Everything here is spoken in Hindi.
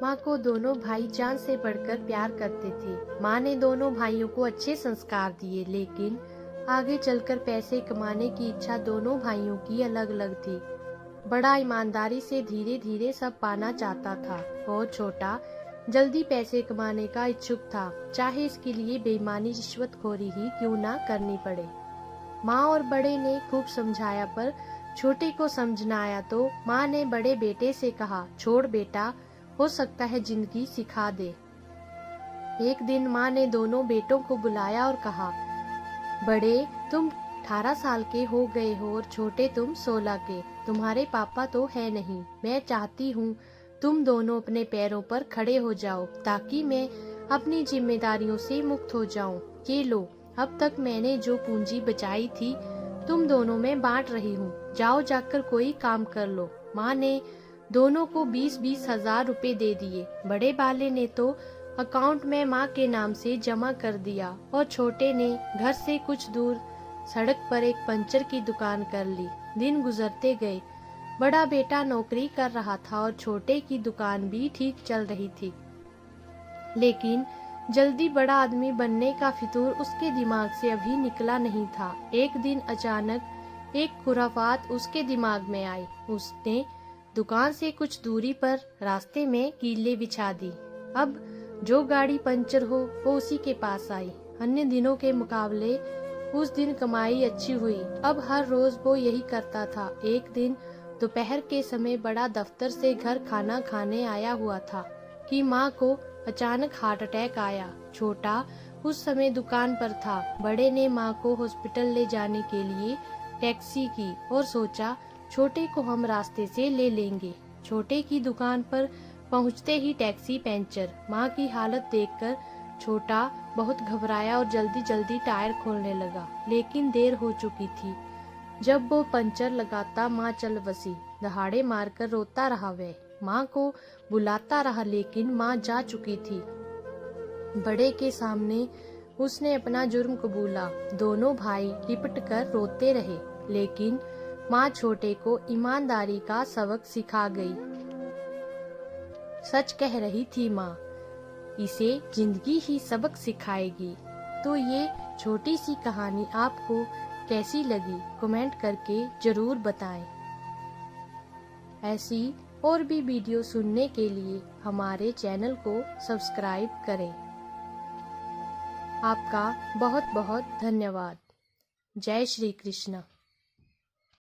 माँ को दोनों भाई जान से बढ़कर प्यार करते थे। माँ ने दोनों भाइयों को अच्छे संस्कार दिए, लेकिन आगे चलकर पैसे कमाने की इच्छा दोनों भाइयों की अलग अलग थी। बड़ा ईमानदारी से धीरे धीरे सब पाना चाहता था और छोटा जल्दी पैसे कमाने का इच्छुक था, चाहे इसके लिए बेईमानी रिश्वतखोरी ही क्यों ना करनी पड़े। माँ और बड़े ने खूब समझाया, पर छोटे को समझ न आया तो माँ ने बड़े बेटे से कहा, छोड़ बेटा, हो सकता है जिंदगी सिखा दे। एक दिन माँ ने दोनों बेटों को बुलाया और कहा, बड़े तुम 18 साल के हो गए हो और छोटे तुम 16 के। तुम्हारे पापा तो है नहीं। मैं चाहती हूँ तुम दोनों अपने पैरों पर खड़े हो जाओ, ताकि मैं अपनी जिम्मेदारियों से मुक्त हो जाऊं। ये लो, अब तक मैंने जो पूंजी बचाई थी तुम दोनों में बांट रही हूँ। जाओ जाकर कोई काम कर लो। माँ ने दोनों को 20-20 हजार रुपए दे दिए। बड़े वाले ने तो अकाउंट में माँ के नाम से जमा कर दिया और छोटे ने घर से कुछ दूर सड़क पर एक पंचर की दुकान कर ली। दिन गुजरते गए। बड़ा बेटा नौकरी कर रहा था और छोटे की दुकान भी ठीक चल रही थी, लेकिन जल्दी बड़ा आदमी बनने का फितूर उसके दिमाग से अभी निकला नहीं था। एक दिन अचानक एक खुराफात उसके दिमाग में आई। उसने दुकान से कुछ दूरी पर रास्ते में कीले बिछा दी। अब जो गाड़ी पंचर हो वो उसी के पास आई। अन्य दिनों के मुकाबले उस दिन कमाई अच्छी हुई। अब हर रोज वो यही करता था। एक दिन दोपहर के समय बड़ा दफ्तर से घर खाना खाने आया हुआ था कि माँ को अचानक हार्ट अटैक आया। छोटा उस समय दुकान पर था। बड़े ने माँ को हॉस्पिटल ले जाने के लिए टैक्सी की और सोचा, छोटे को हम रास्ते से ले लेंगे। छोटे की दुकान पर पहुँचते ही टैक्सी पंचर। माँ की हालत देखकर छोटा बहुत घबराया और जल्दी जल्दी टायर खोलने लगा, लेकिन देर हो चुकी थी। जब वो पंचर लगाता माँ चल बसी। दहाड़े मारकर रोता रहा वह। माँ को बुलाता रहा, लेकिन माँ जा चुकी थी। बड़े के सामने उसने अपना जुर्म कबूला। दोनों भाई लिपट कर रोते रहे, लेकिन माँ छोटे को ईमानदारी का सबक सिखा गई। सच कह रही थी माँ, इसे जिंदगी ही सबक सिखाएगी। तो ये छोटी सी कहानी आपको कैसी लगी, कमेंट करके जरूर बताएं। ऐसी और भी वीडियो सुनने के लिए हमारे चैनल को सब्सक्राइब करें। आपका बहुत बहुत धन्यवाद। जय श्री कृष्ण।